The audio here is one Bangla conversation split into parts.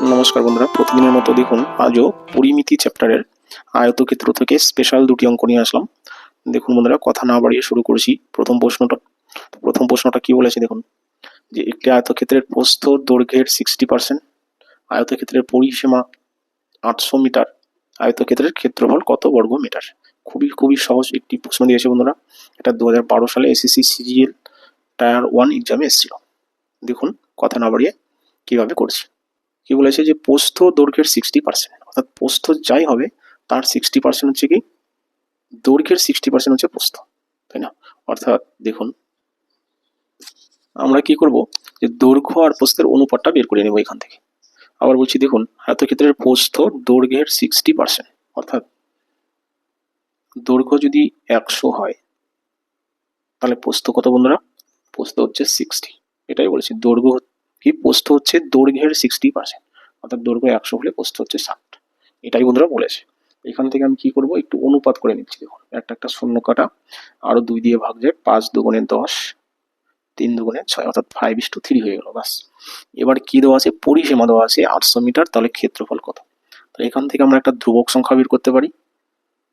নমস্কার বন্ধুরা, প্রতিদিনের মতো দেখুন আজও পরিমিতি চ্যাপ্টারের আয়তক্ষেত্র থেকে স্পেশাল দুটি অঙ্ক নিয়ে আসলাম। দেখুন বন্ধুরা, কথা না বাড়িয়ে শুরু করছি প্রথম প্রশ্নটা কি বলেছে দেখুন, যে একটি আয়তক্ষেত্রের প্রস্থ দৈর্ঘ্যের 60%, আয়তক্ষেত্রের পরিসীমা 800 মিটার, আয়তক্ষেত্রের ক্ষেত্রফল কত বর্গ মিটার। খুবই খুবই সহজ একটি প্রশ্ন দিয়েছে বন্ধুরা। এটা 2012 সালে এসএসসি সিজিএল টায়ার 1 এক্সামে এসেছিল। দেখুন কথা না বাড়িয়ে কিভাবে করছি। কি বলেছে যে প্রস্থ দৈর্ঘ্যের 60%, অর্থাৎ প্রস্থ যাই হবে তার 60% হচ্ছে কি দৈর্ঘ্যের 60% হচ্ছে প্রস্থ, তাই না? অর্থাৎ দেখুন আমরা কি করব, যে দৈর্ঘ্য আর প্রস্থের অনুপাতটা বের করে নেব এখান থেকে। আবার বলছি দেখুন, আয়তক্ষেত্রের প্রস্থ দৈর্ঘ্যের 60%, অর্থাৎ দৈর্ঘ্য যদি 100 হয় তাহলে প্রস্থ কত বন্ধুরা? প্রস্থ হচ্ছে 60। এটাই বলেছি, দৈর্ঘ্য কি প্রস্থ হচ্ছে দৈর্ঘ্যের 60%, অর্থাৎ দৈর্ঘ্য 100 হলে প্রস্থ হচ্ছে 60। এটাই বন্ধুরা বলেছে। এখান থেকে আমি কি করব, একটু অনুপাত করে নিচ্ছি। দেখুন একটা শূন্য কাটা, আরো 2 দিয়ে ভাগ যায়, 5 দুগুণে 10, 3 দুগুণে 6, অর্থাৎ 5:3 হয়ে গেল। বাস। এবার কি দেওয়া আছে, পরিসীমা দেওয়া আছে 800 মিটার, তাহলে ক্ষেত্রফল কত। তাহলে এখান থেকে আমরা একটা ধ্রুবক সংখ্যা বের করতে পারি,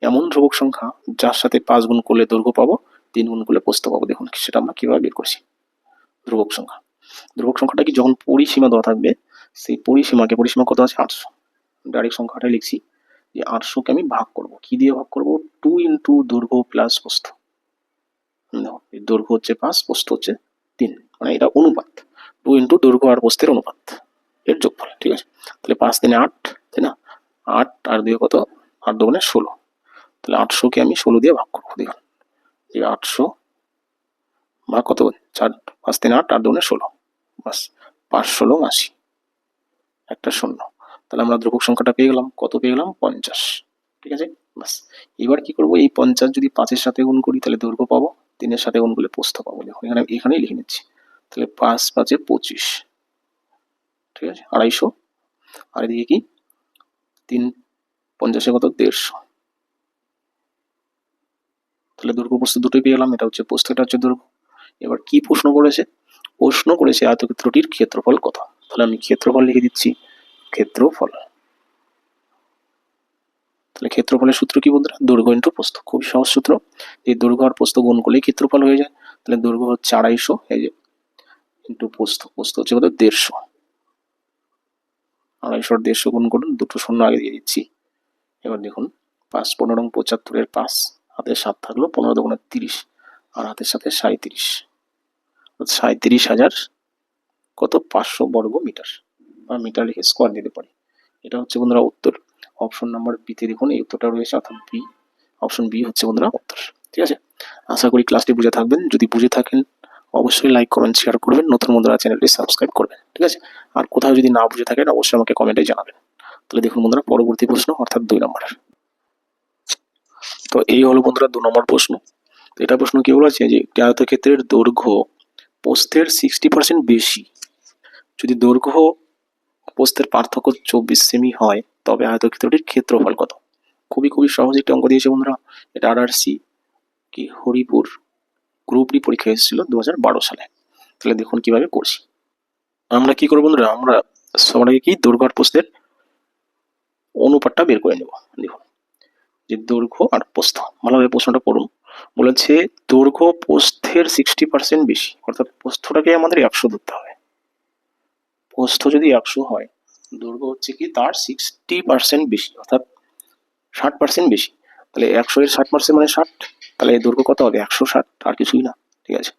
এমন ধ্রুবক সংখ্যা যার সাথে 5 গুণ করলে দৈর্ঘ্য পাবো, 3 গুণ করলে প্রস্থ পাবো। দেখুন সেটা আমরা কিভাবে বের করছি। ধ্রুবক সংখ্যাটা কি, যখন পরিসীমা দেওয়া থাকবে সেই পরিসীমা কত আছে 800, ডাইরেক্ট সংখ্যাটা লিখছি যে 800কে আমি ভাগ করব, কি দিয়ে ভাগ করব, 2 ইন্টু দৈর্ঘ্য প্লাস প্রস্থ। দৈর্ঘ্য হচ্ছে 5, প্রস্থ হচ্ছে 3, মানে এটা অনুপাত, 2 ইন্টু দৈর্ঘ্য আর প্রস্থের অনুপাত, এর যোগফল। ঠিক আছে, তাহলে 5 দিনে 8, তাই না? 8 আর 2 কত, 8 দুগুণে 16, তাহলে 800কে আমি 16 দিয়ে ভাগ করবো। দেখুন যে 800 ভাগ কত, 4, 5 দিনে 8, 8 দুগুণে 16, বাস 5 16 80, একটা শূন্য। তাহলে আমরা ধ্রুবক সংখ্যাটা পেয়ে গেলাম, কত পেয়ে গেলাম, 50। ঠিক আছে, বাস। এবার কি করবো, এই 50 যদি 5-এর সাথে গুণ করি তাহলে দৈর্ঘ্য পাবো, 3-এর সাথে গুণ করলে প্রস্থ পাবো। দেখুন এখানেই লিখে নিচ্ছি, তাহলে 5 5-এ 25, ঠিক আছে, 250। আর এদিকে কি 3 50-এ কত, 150। তাহলে দৈর্ঘ্য প্রস্থ দুটোই পেয়ে গেলাম, এটা হচ্ছে প্রস্থ, এটা হচ্ছে দৈর্ঘ্য। এবার কি প্রশ্ন করেছে, আয়তক্ষেত্রটির ক্ষেত্রফল কত। তাহলে আমি ক্ষেত্রফল লিখে দিচ্ছি, ক্ষেত্রফল। তাহলে ক্ষেত্রফলের সূত্র কি বন্ধুরা, দৈর্ঘ্য ইন্টু প্রস্থ। খুব সহজ সূত্র, এই দৈর্ঘ্য আর প্রস্থ গুণ করলেই ক্ষেত্রফল হয়ে যায়। তাহলে দৈর্ঘ্য হচ্ছে 250, এই যে ইন্টু প্রস্থ হচ্ছে কত, 150। 250 আর 150 গুণ করুন, দুটো শূন্য আগে দিয়ে দিচ্ছি। এবার দেখুন 5 15 75-এর 5, হাতে 7 থাকলো, 15 দুগুণে 30, আর হাতের সাথে 37, 37,000 কত, 500 বর্গ মিটার, বা মিটার লিখে স্কোয়ার দিতে পারি। এটা হচ্ছে বন্ধুরা উত্তর। অপশন নাম্বার বিতে দেখুন এই উত্তরটা রয়েছে, অর্থাৎ বি, অপশন বি হচ্ছে বন্ধুরা উত্তর। ঠিক আছে, আশা করি ক্লাসটি বুঝে থাকবেন। যদি বুঝে থাকেন অবশ্যই লাইক কমেন্ট শেয়ার করবেন, নতুন বন্ধুরা চ্যানেলটি সাবস্ক্রাইব করবেন। ঠিক আছে, আর কোথাও যদি না বুঝে থাকেন অবশ্যই আমাকে কমেন্টে জানাবেন। তাহলে দেখুন বন্ধুরা পরবর্তী প্রশ্ন, অর্থাৎ 2 নম্বরের। তো এই হলো বন্ধুরা 2 নম্বর প্রশ্ন। তো এটা প্রশ্ন কি বলেছে, যে একটি আয়তক্ষেত্রের দৈর্ঘ্য প্রস্থের 60% বেশি, যদি দৈর্ঘ্য প্রস্থের পার্থক্য 24 সেমি হয় তবে আয়তক্ষেত্রটির ক্ষেত্রফল কত। খুবই খুবই সহজ একটি অঙ্ক দিয়েছে বন্ধুরা। এটা আরআরসি কি হরিপুর গ্রুপ ডি পরীক্ষা এসেছিল 2012 সালে। তাহলে দেখুন কিভাবে করছি। আমরা কি করবো বন্ধুরা, আমরা সবার আগে কি দৈর্ঘ্য আর প্রস্থের অনুপাতটা বের করে নেব। দেখুন যে দৈর্ঘ্য আর প্রস্থ, ভালোভাবে প্রশ্নটা পড়ুন। বলেছে দৈর্ঘ্য প্রস্থের 60% বেশি, অর্থাৎ প্রস্থটাকে আমাদের 100 ধরতে হবে। প্রস্থ যদি 100 হয়, দৈর্ঘ্য হচ্ছে কি তার 60% বেশি, অর্থাৎ 60% বেশি। তাহলে 100 এর 60% মানে 60, তাহলে দৈর্ঘ্য কত হবে, 160, আর কিছুই না। ঠিক আছে,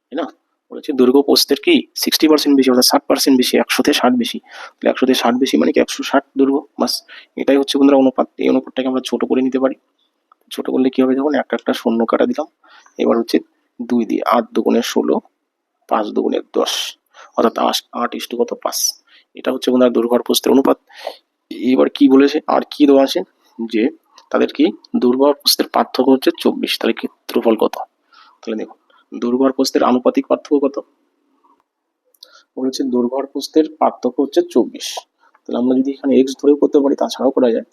তাই না? বলেছে দৈর্ঘ্য প্রস্থের কি 60% বেশি, অর্থাৎ 60% বেশি, 100-তে 60 বেশি। তাহলে 100-তে 60 বেশি মানে কি 160 দৈর্ঘ্য, বাস। এটাই হচ্ছে বন্ধুরা অনুপাত। এই অনুপাতটাকে আমরা ছোট করে নিতে পারি। ছোট করলে কি হবে, দেখুন একটা শূন্য কাটা দিলাম। এবার হচ্ছে 2 দিয়ে 8 দুগুণে 16, 5 দুগুণে 10, অর্থাৎ 8 কত, 5। এটা হচ্ছে বন্ধুরা দৈর্ঘ্য আর প্রস্থের অনুপাত। এবার কি বলেছে, আর কি দেওয়া আছে, যে তাদের কি দৈর্ঘ্য আর প্রস্থের পার্থক্য হচ্ছে 24, তাহলে ক্ষেত্রফল কত। তাহলে দেখুন দৈর্ঘ্য আর প্রস্থের আনুপাতিক পার্থক্য কত, বলেছে দৈর্ঘ্য আর প্রস্থের পার্থক্য হচ্ছে 24। তাহলে আমরা যদি এখানে এক্স ধরেও করতে পারি, তাছাড়াও করা যায়।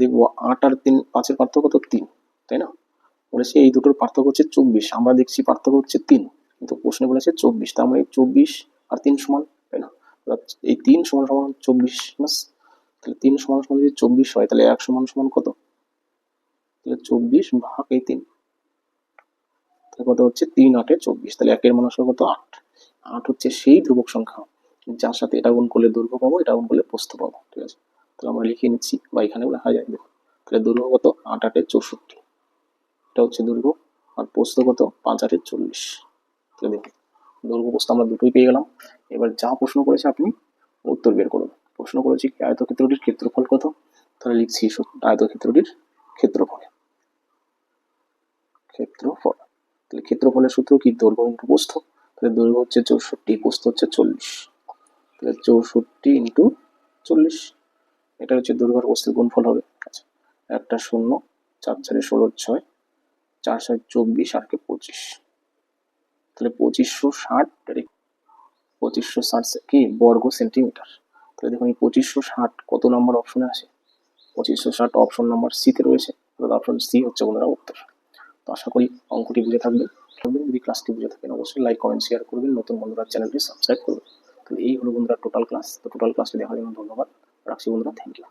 দেখবো 8 আর 3, 5-এর পার্থক্য কত, 3, তাই না? বলেছে এই দুটোর পার্থক্য হচ্ছে 24, আমরা দেখছি পার্থক্য হচ্ছে 3, কিন্তু প্রশ্নে বলেছে 24, তার মানে 24 আর 3 সমান, তাই না? তো এই 3 সমান সমান 24 না, তাহলে 3 সমান সমান যদি 24 হয় তাহলে 1 সমান সমান কত? তাহলে 24 ভাগ এই 3, তাহলে কত হচ্ছে? 3 8 24, তাহলে 1 এর মান আসলে কত? 8। 8 হচ্ছে সেই ধ্রুবক সংখ্যা যার সাথে এটা গুণ করলে দৈর্ঘ্য পাবো, এটা গুণ করলে প্রস্থ পাবো। ঠিক আছে, তাহলে আমরা লিখে নিচ্ছি বা এখানেও লেখা যায়। দেখো তাহলে দৈর্ঘ্য কত? 8 8 64, এটা হচ্ছে দৈর্ঘ্য। আর প্রস্থ কত? 5 8 40। তাহলে দেখুন দৈর্ঘ্য প্রস্থ আমরা দুটোই পেয়ে গেলাম। এবার যা প্রশ্ন করেছে আপনি উত্তর বের করুন। প্রশ্ন করেছি কি আয়তক্ষেত্রটির ক্ষেত্রফল কত, তাহলে লিখছি আয়তক্ষেত্রটির ক্ষেত্রফল। ক্ষেত্রফল, তাহলে ক্ষেত্রফলের সূত্র কি? দৈর্ঘ্য ইন্টু প্রস্থ। তাহলে দৈর্ঘ্য হচ্ছে 64, প্রস্থ হচ্ছে 40, তাহলে 64 ইন্টু 40, এটা হচ্ছে দৈর্ঘ্য আর প্রস্থের গুণফল হবে। আচ্ছা, একটা শূন্য, 4 4 16 6, 4 7 24 আর 25, তাহলে 2560, 2560 কি বর্গ সেন্টিমিটার। তাহলে দেখুন এই 2560 কত নম্বর অপশনে আছে? 2560 অপশন নাম্বার সি তে রয়েছে। অর্থাৎ অপশন সি হচ্ছে বন্ধুরা উত্তর। তো আশা করি অঙ্কটি বুঝে থাকবেন। যদি ক্লাসটি বুঝে থাকেন অবশ্যই লাইক কমেন্ট শেয়ার করবেন, নতুন বন্ধুরা চ্যানেলটি সাবস্ক্রাইব করবেন। তো এই হলো বন্ধুরা টোটাল ক্লাস। তো টোটাল ক্লাসটি দেখার জন্য ধন্যবাদ, রাখছি বন্ধুরা, থ্যাংক ইউ।